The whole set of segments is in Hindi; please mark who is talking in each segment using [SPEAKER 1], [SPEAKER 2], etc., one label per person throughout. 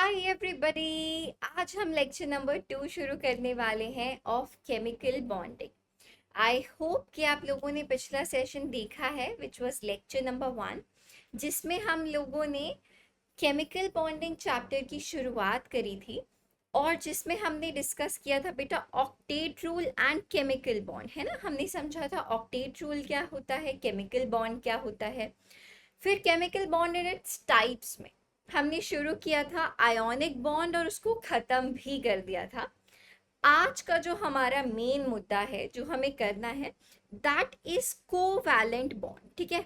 [SPEAKER 1] Hi everybody. आज हम लेक्चर नंबर 2 शुरू करने वाले हैं of chemical bonding. I hope कि आप लोगों ने पिछला सेशन देखा है विच वाज लेक्चर नंबर 1, जिसमें हम लोगों ने केमिकल बॉन्डिंग चैप्टर की शुरुआत करी थी और जिसमें हमने डिस्कस किया था बेटा octet rule and chemical bond, है ना। हमने समझा था ऑक्टेट रूल क्या होता है, केमिकल बॉन्ड क्या होता है। फिर chemical bond in its types में हमने शुरू किया था आयोनिक बॉन्ड और उसको खत्म भी कर दिया था। आज का जो हमारा मेन मुद्दा है जो हमें करना है दैट इज कोवैलेंट बॉन्ड। ठीक है,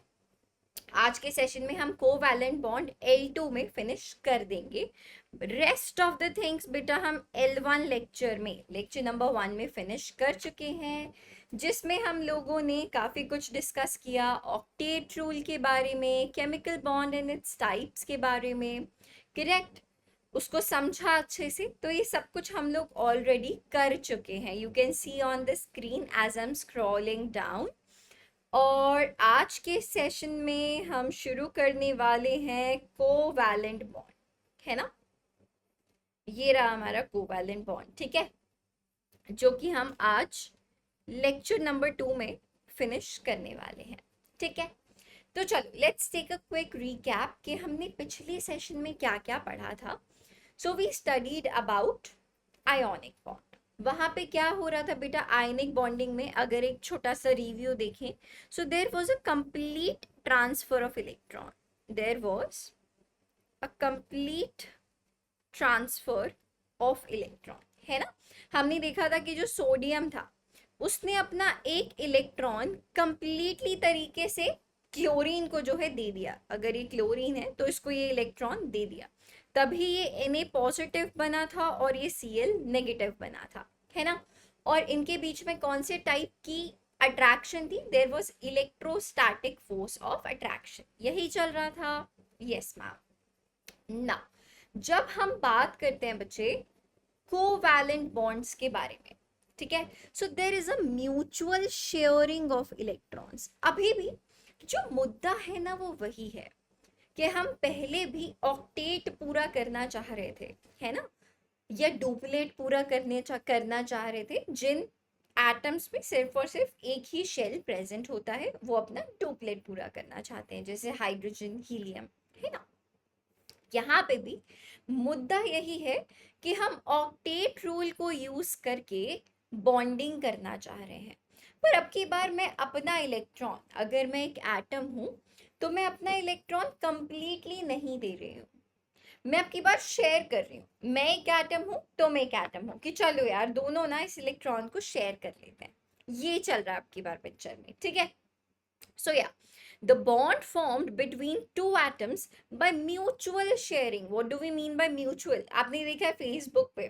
[SPEAKER 1] आज के सेशन में हम कोवैलेंट बॉन्ड L2 में फिनिश कर देंगे। रेस्ट ऑफ द थिंग्स बेटा हम L1 लेक्चर में लेक्चर नंबर 1 में फिनिश कर चुके हैं, जिसमें हम लोगों ने काफ़ी कुछ डिस्कस किया ऑक्टेट रूल के बारे में, chemical bond and its types के बारे में। करेक्ट, उसको समझा अच्छे से। तो ये सब कुछ हम लोग ऑलरेडी कर चुके हैं। You can see on the screen as I am scrolling down. और आज के सेशन में हम शुरू करने वाले हैं कोवैलेंट बॉन्ड, है ना। ये रहा हमारा कोवैलेंट बॉन्ड, ठीक है, जो कि हम आज लेक्चर नंबर 2 में फिनिश करने वाले हैं। ठीक है, तो चलो let's take a quick recap कि हमने पिछले सेशन में क्या क्या पढ़ा था। So we studied about ionic bond. वहां पे क्या हो रहा था बेटा, आयनिक बॉन्डिंग में अगर एक छोटा सा रिव्यू देखें, so there was a complete transfer of electron. There was a complete transfer of electron, है ना। हमने देखा था कि जो सोडियम था उसने अपना एक इलेक्ट्रॉन कंप्लीटली तरीके से क्लोरीन को जो है दे दिया। अगर ये क्लोरीन है तो इसको ये इलेक्ट्रॉन दे दिया, तभी ये Na पॉजिटिव बना था और ये Cl नेगेटिव बना था, है ना। और इनके बीच में कौन से टाइप की अट्रैक्शन थी, there was electrostatic force of attraction, यही चल रहा था। Yes ma'am. ना, जब हम बात करते हैं बच्चे कोवैलेंट बॉन्ड्स के बारे में, ठीक है, so there is a mutual sharing of electrons. अभी भी जो मुद्दा है ना वो वही है कि हम पहले भी ऑक्टेट पूरा करना चाह रहे थे, है ना, या डुप्लेट पूरा करना चाह रहे थे। जिन एटम्स में सिर्फ और सिर्फ एक ही शेल प्रेजेंट होता है वो अपना डुप्लेट पूरा करना चाहते हैं, जैसे हाइड्रोजन, हीलियम, है ना। यहाँ पे भी मुद्दा यही है कि हम ऑक्टेट रूल को यूज करके बॉन्डिंग करना चाह रहे हैं। पर अब की बार मैं अपना इलेक्ट्रॉन, अगर मैं एक एटम हूं तो मैं अपना इलेक्ट्रॉन कंप्लीटली नहीं दे रही हूँ, मैं अब की बार शेयर कर रही हूँ। मैं एक एटम हूँ तो मैं एक एटम हूँ कि चलो यार दोनों ना इस इलेक्ट्रॉन को शेयर कर लेते हैं। ये चल रहा है अब की बार पिक्चर में, ठीक है। So yeah, the bond formed between two atoms by mutual sharing. What do we mean by mutual? आपने देखा है फेसबुक पे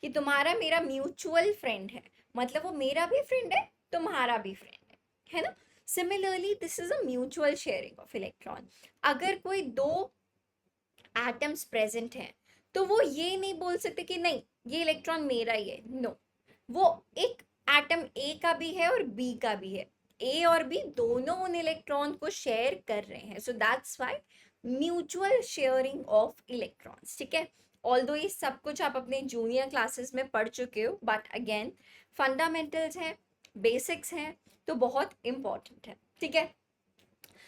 [SPEAKER 1] कि तुम्हारा मेरा म्यूचुअल फ्रेंड है, मतलब वो मेरा भी फ्रेंड है तुम्हारा भी फ्रेंड है ना। Similarly this is a mutual sharing of electron. अगर कोई दो एटम्स प्रेजेंट हैं तो वो ये नहीं बोल सकते कि नहीं ये इलेक्ट्रॉन मेरा ही है। नो, वो एक एटम ए का भी है और बी का भी है। ए और बी दोनों उन इलेक्ट्रॉन को शेयर कर रहे हैं, सो that's why mutual sharing of electrons. ठीक है, ऑल्दो ये सब कुछ आप अपने जूनियर क्लासेस में पढ़ चुके हो, बट अगेन फंडामेंटल्स हैं, बेसिक्स हैं, तो बहुत इंपॉर्टेंट है। ठीक है,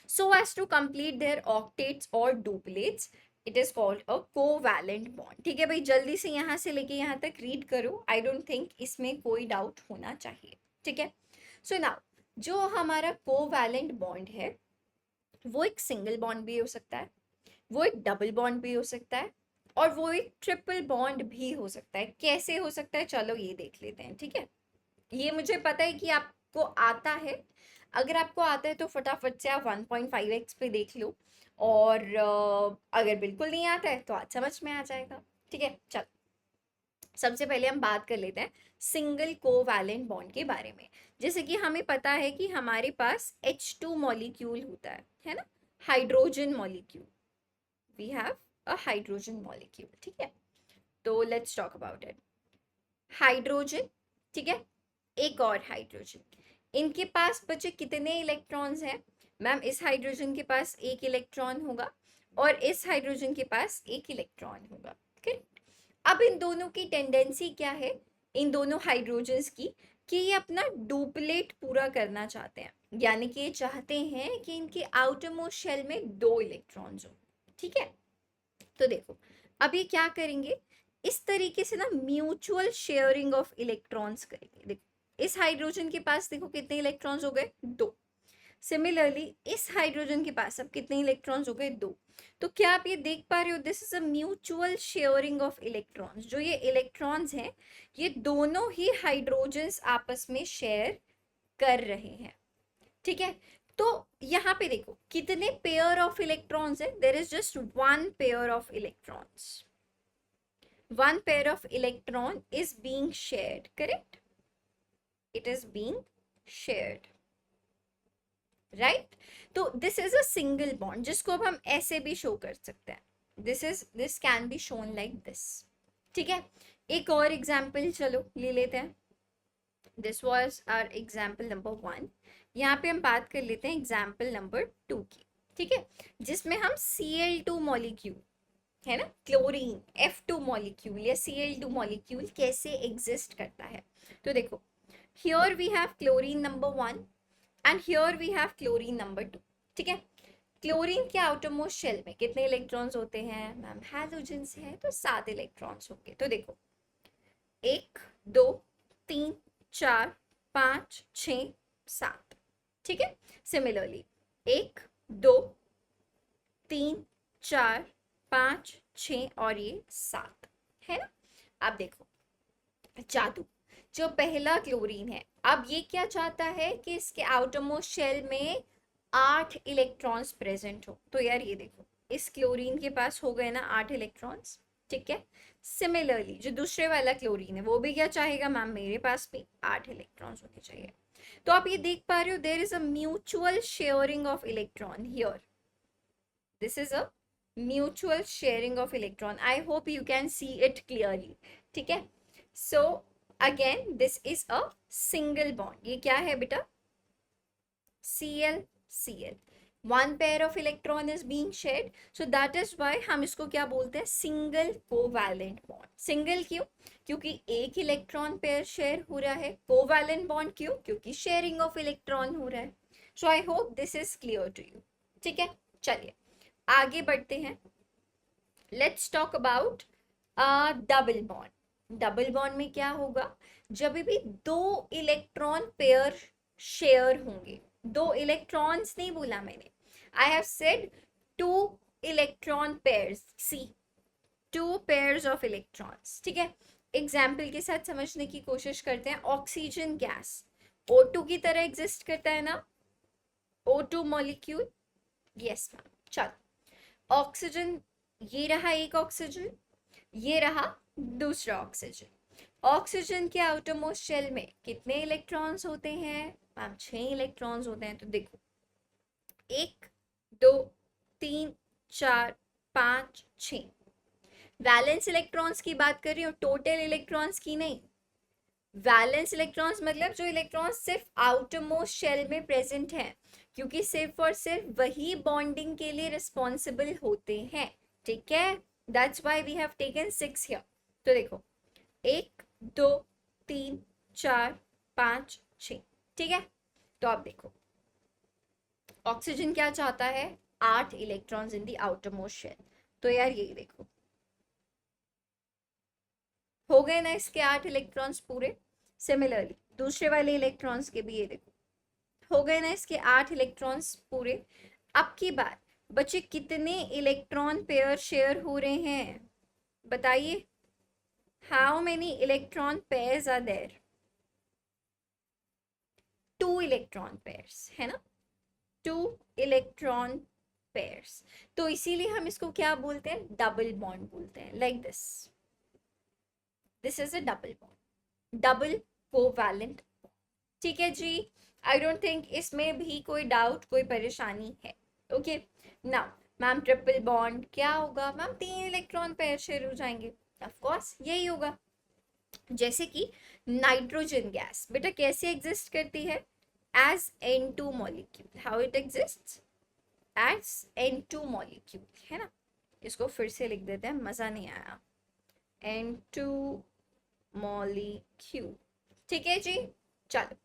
[SPEAKER 1] so as to complete their octates or duplets, it is called a covalent bond। ठीक है भाई, जल्दी से यहाँ से लेके यहाँ तक रीड करो, आई डोंट थिंक इसमें कोई डाउट होना चाहिए। ठीक है, सो नाउ जो हमारा कोवैलेंट बॉन्ड है वो एक सिंगल बॉन्ड भी हो सकता है, वो एक डबल बॉन्ड भी हो सकता है, और वो एक ट्रिपल बॉन्ड भी हो सकता है। कैसे हो सकता है चलो ये देख लेते हैं। ठीक है, ये मुझे पता है कि आपको आता है। अगर आपको आता है तो फटाफट से आप 1.5x पे देख लो, और अगर बिल्कुल नहीं आता है तो आज समझ में आ जाएगा। ठीक है, चल सबसे पहले हम बात कर लेते हैं सिंगल कोवैलेंट बॉन्ड के बारे में। जैसे कि हमें पता है कि हमारे पास H2 मॉलिक्यूल होता है ना, hydrogen molecule. We have a hydrogen molecule. ठीक है, तो let's talk about it. Hydrogen, ठीक है, एक और हाइड्रोजन, इनके पास बचे कितने इलेक्ट्रॉन्स हैं मैम। इस हाइड्रोजन के पास एक इलेक्ट्रॉन होगा और इस हाइड्रोजन के पास एक इलेक्ट्रॉन होगा। करेक्ट। अब इन दोनों की टेंडेंसी क्या है, इन दोनों हाइड्रोजन्स की, कि ये अपना डुप्लेट पूरा करना चाहते हैं, यानी कि ये चाहते हैं कि इनके आउटर मोस्ट शेल में 2 इलेक्ट्रॉन्स हो। ठीक है, तो देखो अब ये क्या करेंगे, इस तरीके से ना म्यूचुअल शेयरिंग ऑफ इलेक्ट्रॉन्स करेंगे। देखो इस हाइड्रोजन के पास देखो कितने इलेक्ट्रॉन्स हो गए, 2। सिमिलरली इस हाइड्रोजन के पास अब कितने इलेक्ट्रॉन्स हो गए, 2। तो क्या आप ये देख पा रहे हो, this is a mutual sharing of electrons. जो ये इलेक्ट्रॉन्स हैं ये दोनों ही हाइड्रोजन्स आपस में शेयर कर रहे हैं। ठीक है, तो यहाँ पे देखो कितने पेयर ऑफ इलेक्ट्रॉन्स है, there is just one pair of electrons, one pair of electron is being shared, correct, it is being shared, right. तो this is a single bond जिसको अब हम ऐसे भी शो कर सकते हैं, this can be shown like this. ठीक है, एक और एग्जाम्पल चलो ले लेते हैं, this was our example number 1। यहाँ पे हम बात कर लेते हैं एग्जाम्पल नंबर 2 की। ठीक है, जिसमें हम Cl2 मॉलिक्यूल है ना, क्लोरीन F2 मॉलिक्यूल या Cl2 मॉलिक्यूल कैसे एग्जिस्ट करता है। तो देखो here we have chlorine number 1 and here we have chlorine number 2। ठीक है, क्लोरीन के आउटरमोस्ट शेल में कितने इलेक्ट्रॉन्स होते हैं मैम, हैलोजन्स है तो 7 इलेक्ट्रॉन्स होंगे। तो देखो 1 2 3 4 5 6 7। ठीक है, सिमिलरली 1 2 3 4 5 6 और ये 7 है ना। अब देखो जादू, जो पहला क्लोरीन है अब ये क्या चाहता है कि इसके आउटरमोस्ट शेल में 8 इलेक्ट्रॉन्स प्रेजेंट हो। तो यार ये देखो इस क्लोरीन के पास हो गए ना 8 इलेक्ट्रॉन्स। ठीक है, सिमिलरली जो दूसरे वाला क्लोरीन है वो भी क्या चाहेगा मैम, मेरे पास भी 8 इलेक्ट्रॉन्स होने चाहिए। तो आप ये देख पा रहे हो there is a mutual sharing of electron here, this is a mutual sharing of electron. I hope you can see it clearly. ठीक है, so again this is a single bond, ये क्या है बेटा, Cl Cl, one pair of electron is being shared, so that is why हम इसको क्या बोलते हैं, सिंगल कोवैलेंट बॉन्ड। सिंगल क्यों, क्योंकि एक इलेक्ट्रॉन पेयर शेयर हो रहा है। कोवैलेंट बॉन्ड क्यों, क्योंकि शेयरिंग ऑफ इलेक्ट्रॉन हो रहा है। So I hope this is clear to you. ठीक है, चलिए आगे बढ़ते हैं, let's talk about double bond. Double bond में क्या होगा, जब भी 2 इलेक्ट्रॉन पेयर शेयर होंगे, 2 इलेक्ट्रॉन्स नहीं बोला मैंने, I have said 2 electron pairs, see 2 pairs of electrons. ठीक है, एग्जाम्पल के साथ समझने की कोशिश करते हैं। ऑक्सीजन गैस O2 की तरह एग्जिस्ट करता है ना, O2 मॉलिक्यूल, यस मैम। चलो ऑक्सीजन, ये रहा एक ऑक्सीजन, ये रहा दूसरा ऑक्सीजन। ऑक्सीजन के आउटरमोस्ट शेल में कितने इलेक्ट्रॉन्स होते हैं मैम, 6 इलेक्ट्रॉन्स होते हैं। तो देखो 1 2 3 4 5 6, वैलेंस इलेक्ट्रॉन्स की बात कर रही हूँ, टोटल इलेक्ट्रॉन्स की नहीं। वैलेंस इलेक्ट्रॉन्स मतलब जो इलेक्ट्रॉन्स सिर्फ आउटरमोस्ट शेल में प्रेजेंट हैं, क्योंकि सिर्फ और सिर्फ वही बॉन्डिंग के लिए रिस्पॉन्सिबल होते हैं। ठीक है, that's why we have taken 6 here. तो देखो 1 2 3 4 5 6। ठीक है, तो आप देखो ऑक्सीजन क्या चाहता है, 8 electrons in the outermost shell. तो यार यही देखो हो गए ना इसके 8 इलेक्ट्रॉन्स पूरे। सिमिलरली दूसरे वाले इलेक्ट्रॉन्स के भी ये देखो हो गए ना इसके 8 इलेक्ट्रॉन्स पूरे। अब की बात बच्चे कितने इलेक्ट्रॉन पेयर शेयर हो रहे हैं बताइए, how many electron pairs are there, 2 electron pairs है ना, 2 इलेक्ट्रॉन पेयर्स। तो इसीलिए हम इसको क्या बोलते हैं, डबल बॉन्ड बोलते हैं, like this, this is a double bond, double covalent. ठीक है जी, आई डोंट थिंक इसमें भी कोई डाउट कोई परेशानी है। Okay, now ma'am triple bond क्या होगा मैम, 3 इलेक्ट्रॉन पेयर शेयर हो जाएंगे, ऑफ कोर्स यही होगा। जैसे कि नाइट्रोजन गैस बेटा कैसे एग्जिस्ट करती है, as N2 molecule, how it exists as N2 molecule, है ना। इसको फिर से लिख देते हैं, मजा नहीं आया। N2 molecule. ठीक है जी। चलो,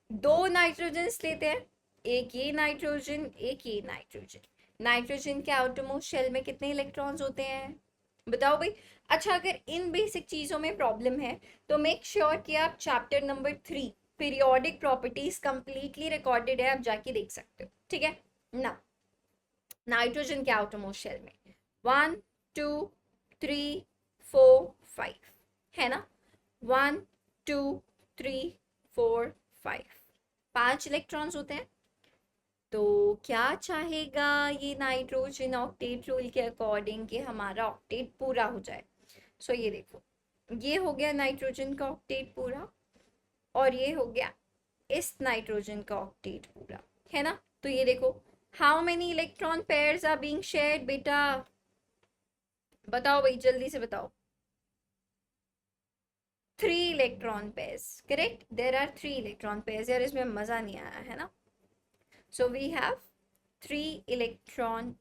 [SPEAKER 1] दो नाइट्रोजन्स लेते हैं, एक ये नाइट्रोजन, एक ये नाइट्रोजन। नाइट्रोजन के आउटरमोस्ट शेल में कितने इलेक्ट्रॉन्स होते हैं, बताओ भाई। अच्छा, अगर इन बेसिक चीजों में प्रॉब्लम है तो मेक श्योर कि आप chapter number 3 periodic properties completely recorded है, आप जाके देख सकते हो। ठीक है ना। नाइट्रोजन के आउटरमोस्ट शेल में 1 2 3 4 5 है ना। 1 2 3 4 5, 5 इलेक्ट्रॉन्स होते हैं। तो क्या चाहेगा ये नाइट्रोजन ऑक्टेट रूल के अकॉर्डिंग कि हमारा ऑक्टेट पूरा हो जाए। सो ये देखो, ये हो गया नाइट्रोजन का ऑक्टेट पूरा, और ये हो गया इस नाइट्रोजन का ऑक्टेट पूरा, है ना। तो ये देखो, how many electron pairs are being shared बेटा, बताओ भाई जल्दी से बताओ। 3 electron pairs, correct. There are 3 electron pairs. यार इसमें मजा नहीं आया है ना। So we have 3 electron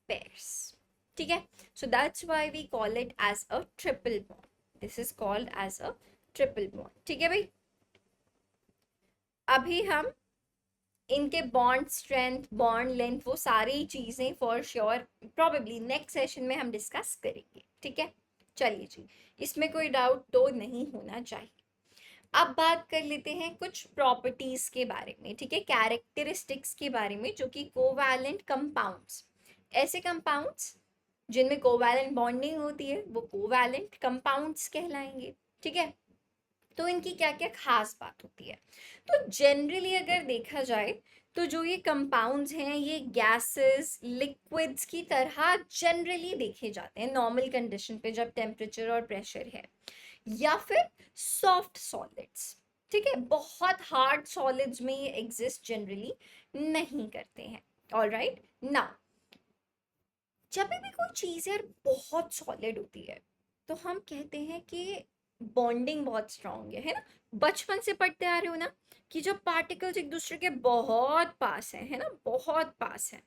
[SPEAKER 1] pairs. ठीक है। So that's why we call it as a triple bond. This is called as a triple bond. ठीक है भाई। अभी हम इनके बॉन्ड स्ट्रेंथ, बॉन्ड लेंथ, वो सारी चीजें for sure probably next session में हम डिस्कस करेंगे। ठीक है। चलिए जी, इसमें कोई डाउट तो नहीं होना चाहिए। अब बात कर लेते हैं कुछ प्रॉपर्टीज के बारे में। ठीक है, कैरेक्टरिस्टिक्स के बारे में, जो कि कोवैलेंट कंपाउंड्स, ऐसे कंपाउंड्स जिनमें कोवैलेंट बॉन्डिंग होती है वो कोवैलेंट कंपाउंड्स कहलाएंगे। ठीक है। तो इनकी क्या क्या खास बात होती है। तो जनरली अगर देखा जाए तो जो ये कंपाउंड्स हैं ये गैसेस, लिक्विड्स की तरह जनरली देखे जाते हैं नॉर्मल कंडीशन पे, जब टेम्परेचर और प्रेशर है, या फिर सॉफ्ट सॉलिड्स। ठीक है, बहुत हार्ड सॉलिड्स में ये एग्जिस्ट जनरली नहीं करते हैं। ऑलराइट नाउ, जब भी कोई चीज़ यार बहुत सॉलिड होती है तो हम कहते हैं कि बॉन्डिंग बहुत स्ट्रांग है ना। बचपन से पढ़ते आ रहे हो ना कि जब पार्टिकल्स एक दूसरे के बहुत पास है ना, बहुत पास है,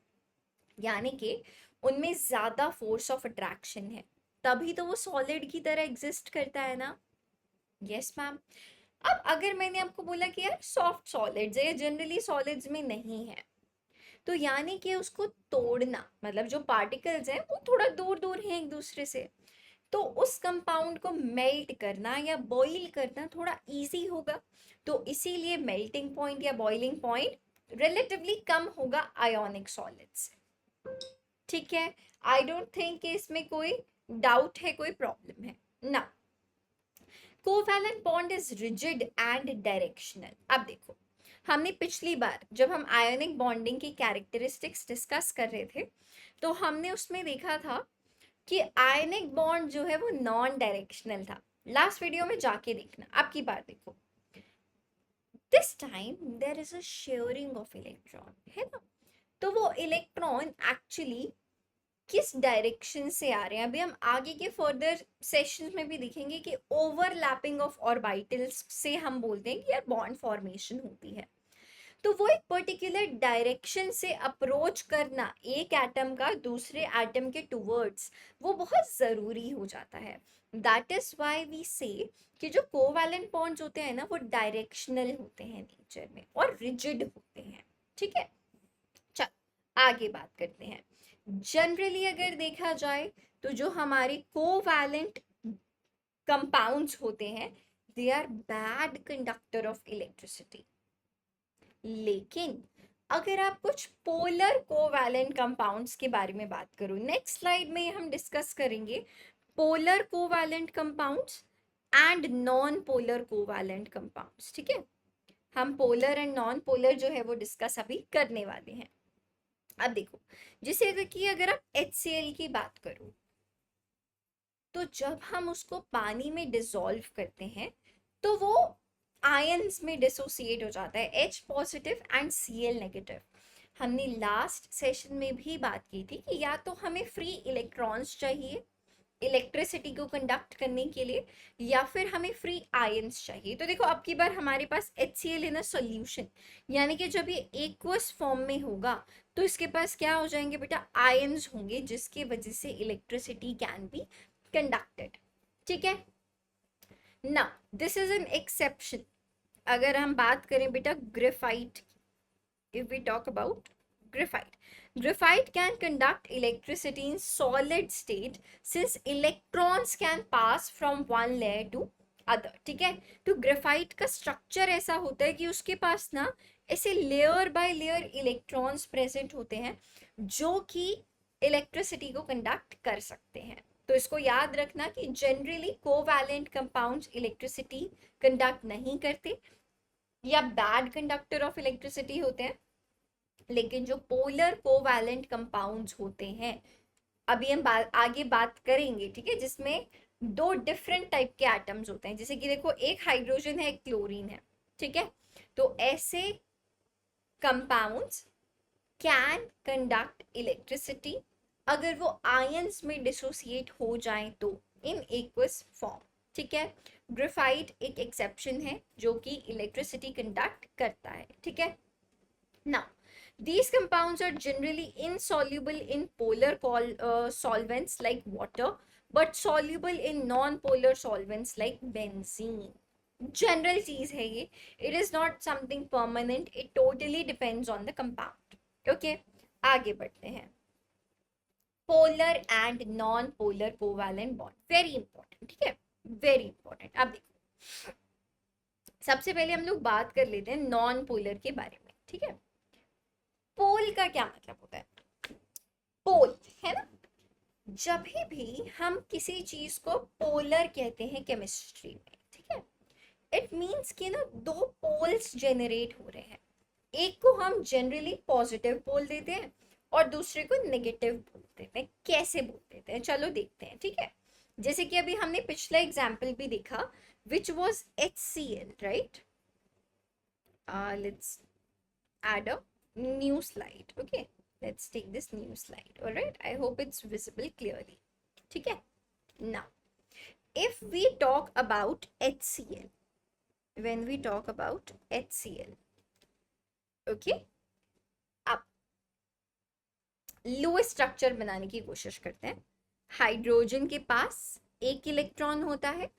[SPEAKER 1] यानी कि उनमें ज्यादा फोर्स ऑफ अट्रैक्शन है, तभी तो वो सॉलिड की तरह एग्जिस्ट करता है ना। Yes ma'am. अब अगर मैंने आपको बोला कि यार सॉफ्ट सॉलिड्स है, जनरली सॉलिड्स में नहीं है, तो यानी कि उसको तोड़ना, मतलब जो पार्टिकल्स हैं वो थोड़ा दूर दूर हैं एक दूसरे से, तो उस कंपाउंड को मेल्ट करना या बॉईल करना थोड़ा इजी होगा। तो इसीलिए मेल्टिंग पॉइंट या बॉइलिंग पॉइंट रिलेटिवली कम होगा आयोनिक सॉलिड्स। ठीक है। आई डोंट थिंक कि इसमें कोई डाउट है, कोई प्रॉब्लम है ना। Covalent bond is rigid and directional. अब देखो, हमने पिछली बार जब हम आयोनिक बॉन्डिंग की कैरेक्टरिस्टिक्स डिस्कस कर रहे थे तो हमने उसमें देखा था कि आयनिक बॉन्ड जो है वो नॉन डायरेक्शनल था। लास्ट वीडियो में जाके देखना। अब की बार देखो, this time there is a sharing of electron, है ना। तो वो इलेक्ट्रॉन एक्चुअली किस डायरेक्शन से आ रहे हैं, अभी हम आगे के फर्दर सेशंस में भी देखेंगे कि ओवरलैपिंग ऑफ ऑर्बिटल्स से हम बोलते हैं कि यार बॉन्ड फॉर्मेशन होती है। तो वो एक पर्टिकुलर डायरेक्शन से अप्रोच करना एक एटम का दूसरे एटम के टुवर्ड्स, वो बहुत ज़रूरी हो जाता है। दैट इज व्हाई वी से कि जो कोवैलेंट बॉन्ड्स होते हैं ना वो डायरेक्शनल होते हैं नेचर में और रिजिड होते हैं। ठीक है। चल आगे बात करते हैं। जनरली अगर देखा जाए तो जो हमारे कोवैलेंट कंपाउंड्स होते हैं they are bad conductor of electricity. लेकिन अगर आप कुछ पोलर कोवैलेंट कंपाउंड्स के बारे में बात करो, नेक्स्ट स्लाइड में हम डिस्कस करेंगे polar covalent compounds and non polar covalent compounds. ठीक है, हम पोलर एंड नॉन पोलर जो है वो डिस्कस अभी करने वाले हैं। अब देखो, जैसे अगर आप HCl की बात करो तो जब हम उसको पानी में डिसॉल्व करते हैं तो वो आयंस में डिसोसिएट हो जाता है, H positive and Cl negative. हमने लास्ट सेशन में भी बात की थी कि या तो हमें फ्री इलेक्ट्रॉन्स चाहिए इलेक्ट्रिसिटी को कंडक्ट करने के लिए, या फिर हमें फ्री आयंस चाहिए। तो देखो अब की बार हमारे पास HCl इन अ सॉल्यूशन, यानी कि जब ये एक्वस फॉर्म में होगा तो इसके पास क्या हो जाएंगे बेटा, आयंस होंगे, जिसकी वजह से इलेक्ट्रिसिटी कैन बी कंडक्टेड, ठीक है ना। This is an exception. अगर हम बात करें बेटा graphite, if we talk about graphite can conduct electricity in solid state since electrons can pass from one layer to other, ठीक है। तो ग्रेफाइट का स्ट्रक्चर ऐसा होता है कि उसके पास ना ऐसे layer by layer electrons present होते हैं जो कि इलेक्ट्रिसिटी को कंडक्ट कर सकते हैं। तो इसको याद रखना कि generally covalent compounds electricity conduct नहीं करते या बैड कंडक्टर ऑफ इलेक्ट्रिसिटी होते हैं, लेकिन जो पोलर कोवैलेंट कंपाउंड्स होते हैं, अभी हम आगे बात करेंगे, ठीक है, जिसमें दो डिफरेंट टाइप के एटम्स होते हैं। जैसे कि देखो एक हाइड्रोजन है एक क्लोरीन है, ठीक है। तो ऐसे कंपाउंड्स कैन कंडक्ट इलेक्ट्रिसिटी अगर वो आयंस में डिसोसिएट हो जाएं तो इन एक्वस फॉर्म, ठीक है। ग्रेफाइट एक एक्सेप्शन है जो कि इलेक्ट्रिसिटी कंडक्ट करता है, ठीक है ना। These compounds are generally insoluble in polar solvents like water, but soluble in non-polar solvents like benzene. General चीज है ये, it is not something permanent, it totally depends on the compound. Okay, आगे बढ़ते हैं। Polar and non-polar covalent bond, very important, ठीक है, very important। अब देखो, सबसे पहले हम लोग बात कर लेते हैं नॉन पोलर के बारे में, ठीक है। पोल का क्या मतलब होता है? पोल है ना, जब भी हम किसी चीज को पोलर कहते हैं केमिस्ट्री में, ठीक है, इट मींस कि ना दो पोल्स जेनरेट हो रहे हैं। एक को हम जनरली पॉजिटिव पोल देते हैं और दूसरे को नेगेटिव पोल देते हैं। कैसे बोल देते हैं चलो देखते हैं, ठीक है। जैसे कि अभी हमने पिछला एग्जाम्पल भी देखा which was HCl, right. Let's add a new slide, okay, let's take this new slide, all right, I hope it's visible clearly, ठीक है। now if we talk about HCl, when we talk about HCl, okay, अब लो स्ट्रक्चर बनाने की कोशिश करते हैं। हाइड्रोजन के पास एक इलेक्ट्रॉन होता है,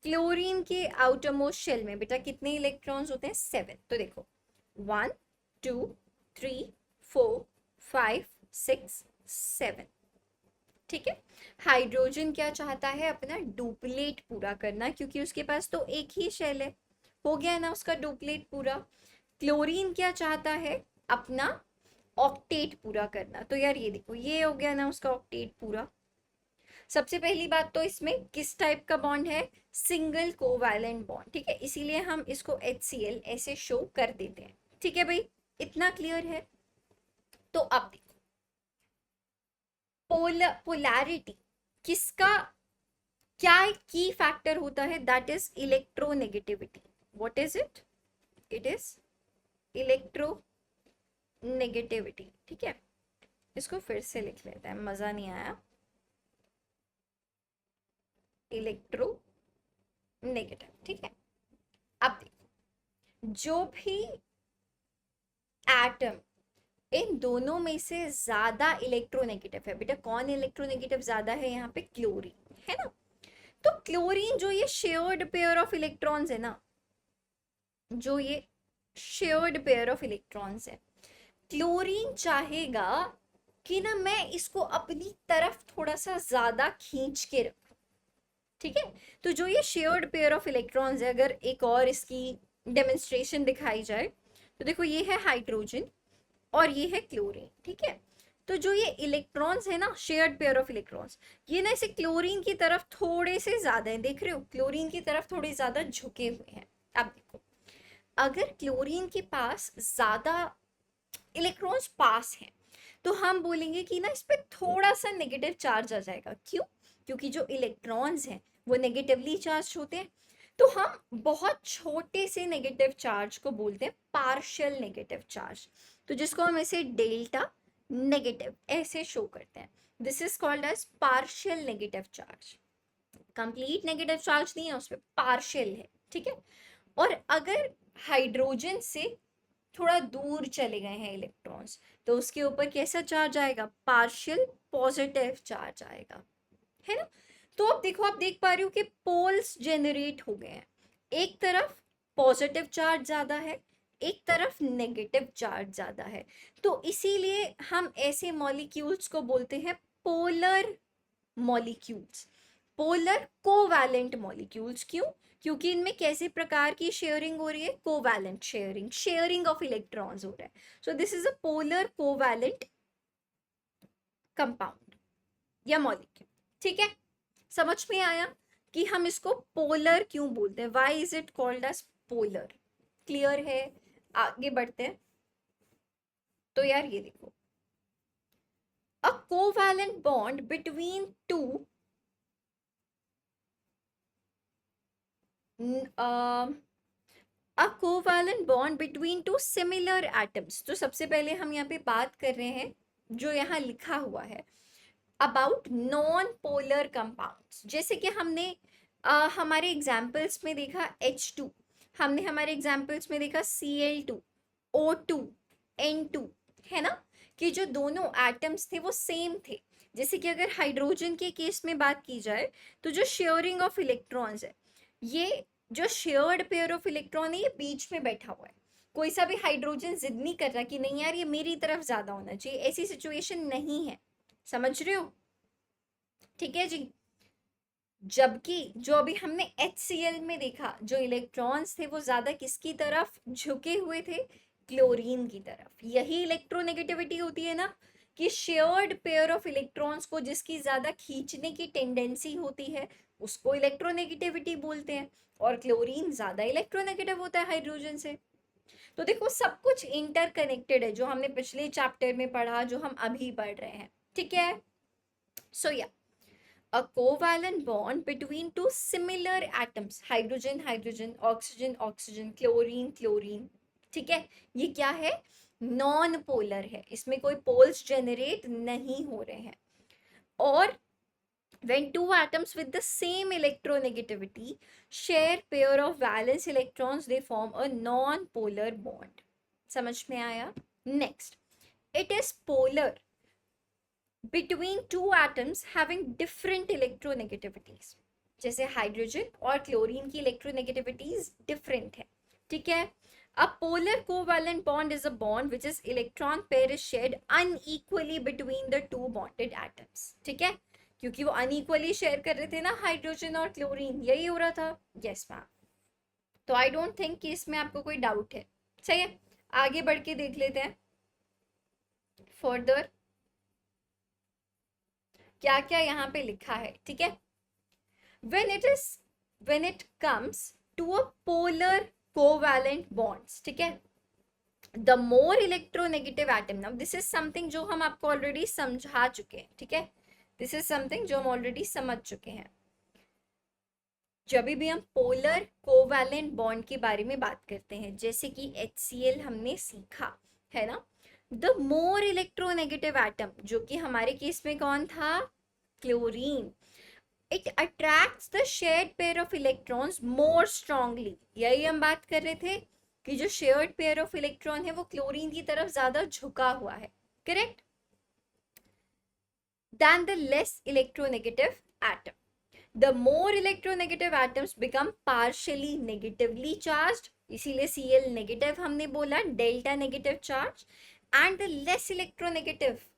[SPEAKER 1] क्लोरीन के आउटर मोस्ट शेल में बेटा कितने इलेक्ट्रॉन्स होते हैं? 7। तो देखो 1 2 3 4 5 6 7, ठीक है। हाइड्रोजन क्या चाहता है? अपना डुप्लेट पूरा करना, क्योंकि उसके पास तो एक ही शेल है, हो गया ना उसका डुप्लेट पूरा। क्लोरीन क्या चाहता है? अपना ऑक्टेट पूरा करना। तो यार ये देखो ये हो गया ना उसका ऑक्टेट पूरा। सबसे पहली बात तो इसमें किस टाइप का बॉन्ड है? सिंगल कोवैलेंट बॉन्ड, ठीक है, इसीलिए हम इसको HCl ऐसे शो कर देते हैं, ठीक है भाई, इतना क्लियर है। तो अब देखो पोलैरिटी किसका क्या की फैक्टर होता है? That is electronegativity. What is it? It is electronegativity, ठीक है। इसको फिर से लिख लेते हैं, मजा नहीं आया। इलेक्ट्रो नेगेटिव, ठीक है। अब देखो जो भी एटम इन दोनों में से ज्यादा इलेक्ट्रोनेगेटिव है, बेटा कौन इलेक्ट्रोनेगेटिव ज्यादा है? यहाँ पे क्लोरीन है ना। तो क्लोरीन जो ये शेयर्ड पेयर ऑफ इलेक्ट्रॉन्स है ना, जो ये शेयर्ड पेयर ऑफ इलेक्ट्रॉन्स है, क्लोरीन चाहेगा कि ना मैं इसको अपनी तरफ थोड़ा सा ज्यादा खींच के रखूं, ठीक है। तो जो ये शेयर्ड पेयर ऑफ इलेक्ट्रॉन्स है, अगर एक और इसकी डेमोन्स्ट्रेशन दिखाई जाए तो देखो ये है हाइड्रोजन और ये है क्लोरीन, ठीक है। तो जो ये इलेक्ट्रॉन्स है ना, शेयर्ड पेयर ऑफ इलेक्ट्रॉन्स, ये ना इसे क्लोरीन की तरफ थोड़े से ज्यादा है, देख रहे हो, क्लोरीन की तरफ थोड़े ज्यादा झुके हुए हैं। अब देखो अगर क्लोरीन के पास ज्यादा इलेक्ट्रॉन्स पास हैं तो हम बोलेंगे कि ना इस पे थोड़ा सा नेगेटिव चार्ज आ जाएगा। क्यों? क्योंकि जो इलेक्ट्रॉन्स हैं वो नेगेटिवली चार्ज होते हैं। तो हम बहुत छोटे से नेगेटिव चार्ज को बोलते हैं पार्शियल नेगेटिव चार्ज, तो जिसको हम ऐसे डेल्टा नेगेटिव ऐसे शो करते हैं। This is called as partial negative charge. Complete negative charge नहीं है उस पर, पार्शियल है, ठीक है। और अगर हाइड्रोजन से थोड़ा दूर चले गए हैं इलेक्ट्रॉन्स तो उसके ऊपर कैसा चार्ज आएगा? पार्शियल पॉजिटिव चार्ज आएगा, है ना। तो अब देखो, आप देख पा रहे हो कि पोल्स जेनरेट हो गए हैं। एक तरफ पॉजिटिव चार्ज ज्यादा है, एक तरफ नेगेटिव चार्ज ज्यादा है। तो इसीलिए हम ऐसे मॉलिक्यूल्स को बोलते हैं polar molecules, polar covalent molecules. क्यों? क्योंकि इनमें कैसे प्रकार की शेयरिंग हो रही है? Covalent sharing, sharing of electrons हो रहा है। सो this is a polar covalent compound या मॉलिक्यूल। ठीक है, समझ में आया कि हम इसको पोलर क्यों बोलते हैं? Why is it called as polar? Clear है? आगे बढ़ते हैं। तो यार ये देखो, a covalent bond between two a covalent bond between two similar atoms. तो सबसे पहले हम यहाँ पे बात कर रहे हैं, जो यहाँ लिखा हुआ है, अबाउट नॉन पोलर कंपाउंड्स। जैसे कि हमने हमारे एग्जाम्पल्स में देखा H2, हमने हमारे एग्जाम्पल्स में देखा Cl2, O2, N2, है ना, कि जो दोनों एटम्स थे वो सेम थे। जैसे कि अगर हाइड्रोजन के केस में बात की जाए, तो जो शेयरिंग ऑफ इलेक्ट्रॉन्स है, ये जो शेयर्ड पेयर ऑफ इलेक्ट्रॉन है, ये बीच में बैठा हुआ है। कोई सा भी हाइड्रोजन जिद नहीं कर रहा कि नहीं यार ये मेरी तरफ ज्यादा होना चाहिए, ऐसी सिचुएशन नहीं है। समझ रहे हो? ठीक है जी। जबकि जो अभी हमने HCl में देखा, जो इलेक्ट्रॉन्स थे वो ज्यादा किसकी तरफ झुके हुए थे? क्लोरीन की तरफ। यही इलेक्ट्रोनेगेटिविटी होती है ना, कि शेयर्ड पेयर ऑफ इलेक्ट्रॉन्स को जिसकी ज्यादा खींचने की टेंडेंसी होती है, उसको इलेक्ट्रोनेगेटिविटी बोलते हैं। और क्लोरीन ज्यादा इलेक्ट्रोनेगेटिव होता है हाइड्रोजन से। तो देखो, सब कुछ इंटरकनेक्टेड है, जो हमने पिछले चैप्टर में पढ़ा, जो हम अभी पढ़ रहे हैं। ठीक है, सो या a covalent bond between two similar atoms, hydrogen hydrogen, oxygen oxygen, chlorine chlorine। ठीक है, ये क्या है? नॉन पोलर है, इसमें कोई पोल्स जेनरेट नहीं हो रहे हैं। और when two atoms with the same electronegativity share pair of valence electrons, they form a non-polar bond। समझ में आया? Next, it is polar between two atoms having different electronegativities। जैसे हाइड्रोजन और क्लोरीन की इलेक्ट्रोनेगेटिविटीज डिफरेंट है। ठीक है, a polar covalent bond is a bond which is electron pair is shared unequally between the two bonded atoms। ठीक है, क्योंकि वो अनइक्वली शेयर कर रहे थे ना हाइड्रोजन और क्लोरीन, यही हो रहा था। Yes ma'am. तो आई डोंट थिंक कि इसमें आपको कोई डाउट है। सही है, आगे बढ़ के देख लेते हैं फर्दर क्या क्या यहाँ पे लिखा है। ठीक है, when it comes to a polar covalent bonds, ठीक है, the more electronegative atom, now this is something जो हम आपको ऑलरेडी समझा चुके हैं। ठीक है, this is something जो हम ऑलरेडी समझ चुके हैं। जब भी हम पोलर कोवैलेंट बॉन्ड के बारे में बात करते हैं, जैसे कि HCl हमने सीखा है ना, द मोर इलेक्ट्रोनेगेटिव एटम, जो कि हमारे केस में कौन था? Chlorine, it attracts the shared pair of electrons more strongly. यही हम बात कर रहे थे कि जो शेयर्ड पेयर ऑफ इलेक्ट्रॉन है वो क्लोरीन की तरफ ज्यादा झुका हुआ है, correct, than the less electronegative atom। The more electronegative atoms become partially negatively charged, इसीलिए Cl नेगेटिव हमने बोला, delta negative charge, and the less electronegative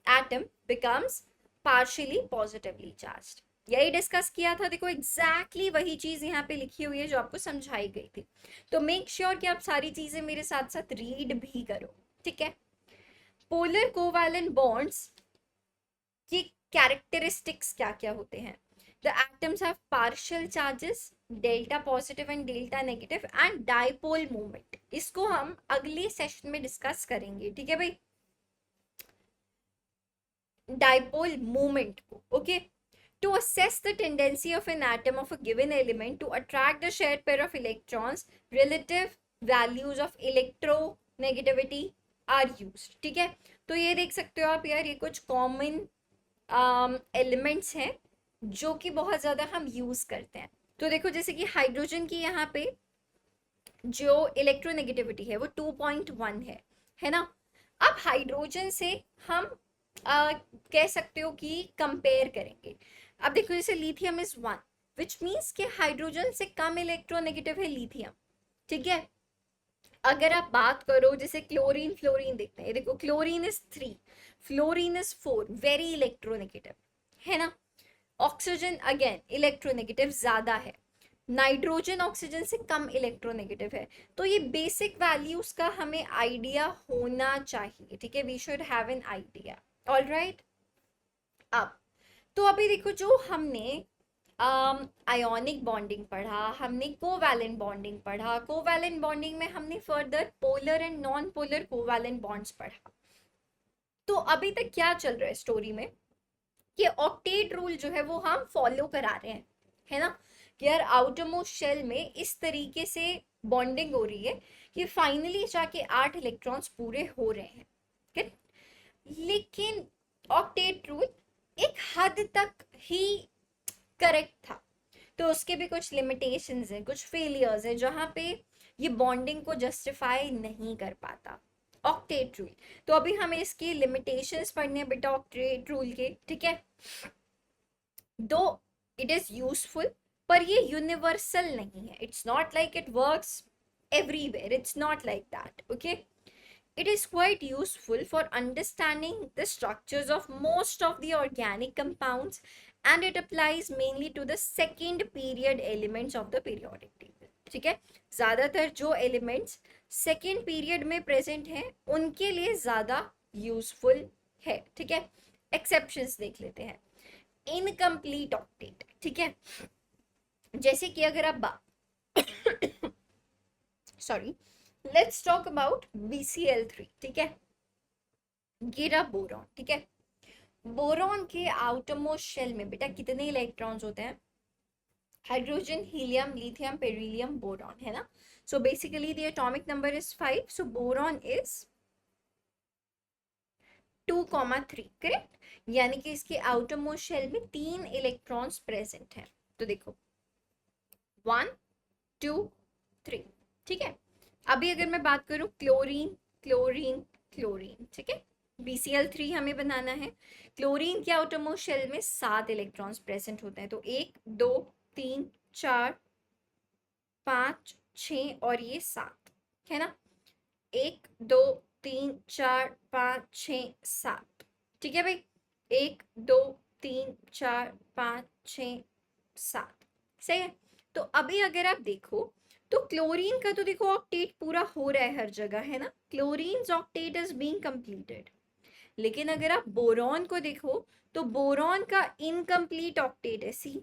[SPEAKER 1] atom becomes partially positively charged। यही डिस्कस किया था। देखो एग्जैक्टली वही चीज यहाँ पे लिखी हुई है जो आपको समझाई गई थी। तो मेक श्योर कि आप सारी चीजें मेरे साथ साथ रीड भी करो। ठीक है, पोलर कोवैलेंट बॉन्ड्स की कैरेक्टरिस्टिक्स क्या क्या होते हैं? The atoms have partial charges, delta positive and delta negative, and dipole movement. इसको हम अगले सेशन में डिस्कस करेंगे। ठीक है भाई, डाइपोल मूवमेंट को। Okay, to assess the tendency of an atom of a given element to attract the shared pair of electrons, relative values of electronegativity are used। ठीक है, तो ये देख सकते हो आप यार, ये कुछ कॉमन एलिमेंट्स हैं जो कि बहुत ज्यादा हम यूज करते हैं। तो देखो, जैसे कि हाइड्रोजन की यहाँ पे जो इलेक्ट्रोनेगेटिविटी है वो 2.1 है ना। अब हाइड्रोजन से हम कह सकते हो कि कंपेयर करेंगे। अब देखो जैसे लिथियम इज 1, विच मीन्स कि हाइड्रोजन से कम इलेक्ट्रोनेगेटिव है लिथियम, ठीक है। अगर आप बात करो जैसे क्लोरीन फ्लोरीन देखते हैं, देखो chlorine is 3, fluorine is 4, very electronegative, है ना। ऑक्सीजन अगेन इलेक्ट्रोनेगेटिव ज्यादा है, नाइट्रोजन ऑक्सीजन से कम इलेक्ट्रोनेगेटिव है। तो ये बेसिक वैल्यूज का हमें आइडिया होना चाहिए, ठीक है, we should have an idea. All right. अब तो अभी देखो जो हमने आयोनिक बॉन्डिंग पढ़ा, हमने कोवैलेंट बॉन्डिंग पढ़ा, कोवैलेंट बॉन्डिंग में हमने further polar and non polar covalent bonds पढ़ा। तो अभी तक क्या चल रहा है स्टोरी में कि ऑक्टेट रूल जो है वो हम फॉलो करा रहे हैं, है ना। कि यार आउटरमोस्ट शेल में इस तरीके से बॉन्डिंग हो रही है कि फाइनली जाके 8 इलेक्ट्रॉन्स पूरे हो रहे हैं, ठीक। लेकिन ऑक्टेट रूल एक हद तक ही करेक्ट था, तो उसके भी कुछ लिमिटेशंस हैं, कुछ फेलियर्स हैं जहां पे ये बॉन्डिंग को जस्टिफाई नहीं कर पाता ऑक्टेट रूल। तो अभी हमें इसकी लिमिटेशंस पढ़ने हैं बेटा ऑक्टेट रूल के, ठीक है। दो इट इज यूजफुल, पर ये यूनिवर्सल नहीं है, it's not like it works everywhere, it's not like that, okay. It is quite useful for understanding the structures of most of the organic compounds, and it applies mainly to the second period elements of the periodic table, ठीक है। ज्यादातर जो एलिमेंट्स सेकेंड पीरियड में प्रेजेंट हैं उनके लिए ज्यादा यूजफुल है, ठीक है। एक्सेप्शंस देख लेते हैं। इनकम्प्लीट ऑक्टेट, ठीक है, जैसे कि अगर आप sorry, let's talk about BCl3, ठीक है, ये रहा बोरॉन, ठीक है। बोरॉन के आउटरमोस्ट शेल में बेटा कितने इलेक्ट्रॉन्स होते हैं? Hydrogen, helium, lithium, beryllium, boron, है ना। So basically the atomic number is 5, so boron is 2,3, correct. यानी कि इसके आउटरमोस्ट शेल में 3 इलेक्ट्रॉन्स प्रेजेंट हैं। तो देखो 1 2 3, ठीक है। अभी अगर मैं बात करूं क्लोरीन क्लोरीन क्लोरीन, ठीक है, BCl3 हमें बनाना है। क्लोरीन के आउटरमोस्ट शेल में 7 इलेक्ट्रॉन्स प्रेजेंट होते हैं, तो 1 2 3 4 5 6 और ये 7, है ना। 1 2 3 4 5 6 7, ठीक है भाई। 1 2 3 4 5 6 7, सही है। तो अभी अगर आप देखो तो क्लोरीन का तो देखो ऑक्टेट पूरा हो रहा है हर जगह, है ना, chlorine octet is being completed. लेकिन अगर आप बोरॉन को देखो तो बोरॉन का इनकम्प्लीट ऑक्टेट है, सी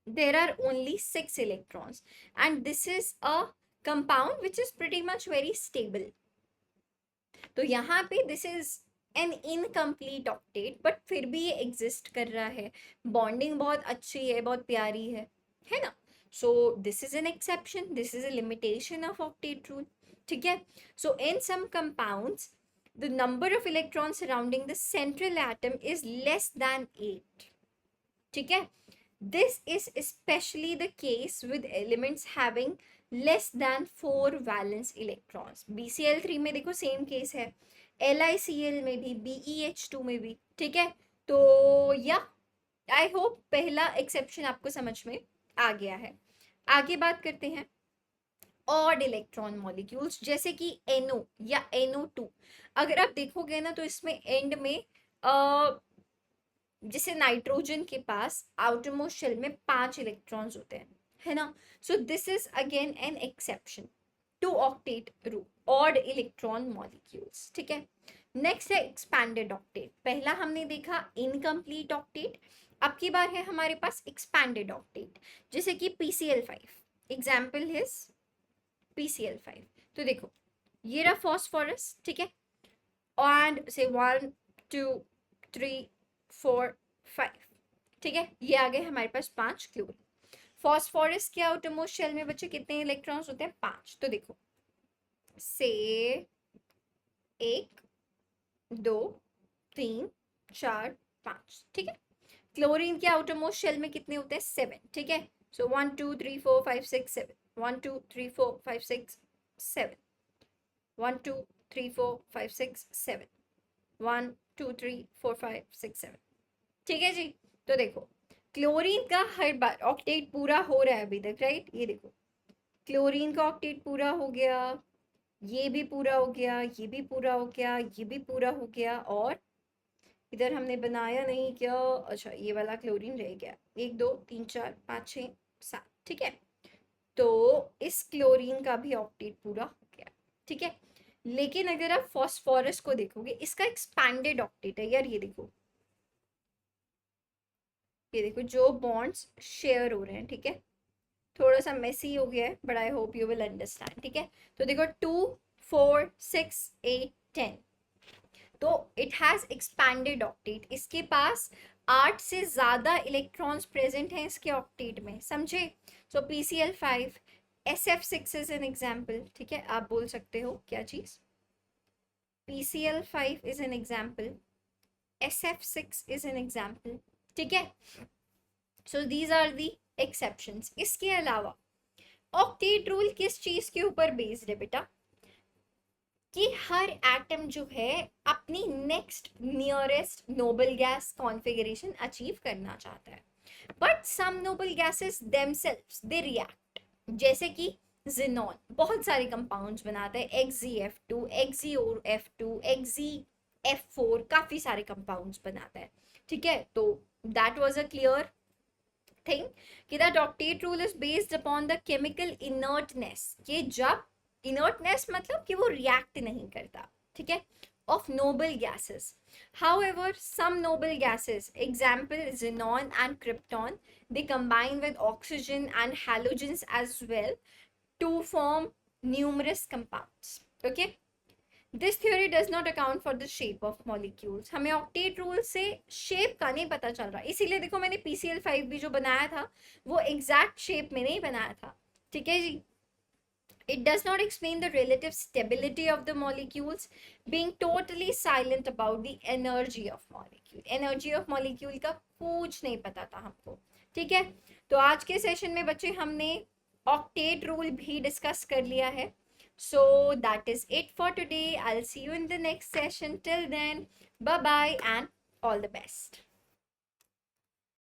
[SPEAKER 1] there are only 6 electrons, and this is a compound which is pretty much very stable. तो यहाँ पे this is an incomplete octet, but फिर भी ये exist कर रहा है, bonding बहुत अच्छी है, बहुत प्यारी है ना। so this is an exception, this is a limitation of octet rule, ठीक है। so in some compounds the number of electrons surrounding the central atom is less than 8, ठीक है। This is especially the case with elements having less than 4 valence electrons. BCl3 में देखो सेम केस है, LiCl में भी, BeH2 में भी, ठीक है। तो या आई होप पहला एक्सेप्शन आपको समझ में आ गया है। आगे बात करते हैं ऑड इलेक्ट्रॉन मॉलिक्यूल्स, जैसे कि NO या NO2। अगर आप देखोगे ना तो इसमें एंड में जैसे नाइट्रोजन के पास आउटरमोस्ट शेल में 5 इलेक्ट्रॉन्स होते हैं, है ना। So this is again an exception to octet rule, odd electron molecules, ठीक है। नेक्स्ट है एक्सपैंडेड ऑक्टेट। पहला हमने देखा इनकम्प्लीट ऑक्टेट, अब की बार है हमारे पास एक्सपैंडेड ऑक्टेट, जैसे कि PCl5, एग्जाम्पल इज PCl5। तो देखो ये रहा फॉस्फोरस, ठीक है, एंड से 1 2 3 4 5, ठीक है, ये आ गए हमारे पास 5 क्लोरीन। फॉस्फोरस के आउटरमोस्ट शेल में बच्चे कितने इलेक्ट्रॉन्स होते हैं? 5। तो देखो से 1 2 3 4 5, ठीक है। क्लोरीन के आउटरमोस्ट शेल में कितने होते हैं? 7, ठीक है। सो 1 2 3 4 5 6 7, 1 2 3 4 5 6 7, 1 2 3 4 5 6 7, 1 2 3 4 5 6 7, ठीक है जी। तो देखो क्लोरीन का हर बार ऑक्टेट पूरा हो रहा है अभी तक, राइट? ये देखो क्लोरीन का ऑक्टेट पूरा हो गया, ये भी पूरा हो गया, ये भी पूरा हो गया, ये भी पूरा हो गया, और इधर हमने बनाया नहीं क्या? अच्छा ये वाला क्लोरीन रह गया, 1 2 3 4 5 6 7, ठीक है। तो इस क्लोरीन का भी ऑक्टेट पूरा हो गया, ठीक है। लेकिन अगर आप फॉस्फोरस को देखोगे, इसका एक्सपैंडेड ऑक्टेट है यार, ये देखो जो बॉन्ड्स शेयर हो रहे हैं, ठीक है। थोड़ा सा मेसी हो गया है, but I hope you will understand, ठीक है। तो देखो 2 4 6 8 10, तो इट हैज एक्सपैंडेड ऑक्टेट, इसके पास 8 से ज्यादा इलेक्ट्रॉन्स प्रेजेंट हैं इसके ऑक्टेट में, समझे? सो PCl5, SF6 is an example, ठीक है। आप बोल सकते हो क्या चीज? PCl5 is an example, SF6 is an example, ठीक है। So these are the exceptions. इसके अलावा ऑक्टेट रूल किस चीज के ऊपर बेस्ड है बेटा? कि हर एटम जो है अपनी next nearest noble gas configuration achieve करना चाहता है, but some noble gases themselves they react, जैसे कि जिनॉन बहुत सारे कंपाउंड्स बनाता है, XzF2, XzOF2, XzF4, काफी सारे कंपाउंड्स बनाता है, ठीक है। तो that was a clear thing कि that octet rule is based upon the chemical inertness, कि जब इनर्टनेस मतलब कि वो रिएक्ट नहीं करता, ठीक है, of noble gases. However, some noble gases, example xenon and krypton, they combine with oxygen and halogens as well to form numerous compounds. Okay? This theory does not account for the shape of molecules. हमें ऑक्टेट रूल से शेप का नहीं पता चल रहा, इसीलिए देखो मैंने PCl5 भी जो बनाया था वो एग्जैक्ट शेप में नहीं बनाया था, ठीक है जी। It does not explain the relative stability of the molecules, being totally silent about the energy of molecule. Energy of molecule का कुछ नहीं पता था हमको, ठीक है। तो आज के सेशन में बच्चे हमने ऑक्टेट रूल भी डिस्कस कर लिया है। So that is it for today. I'll see you in the next session. Till then, bye bye and all the best.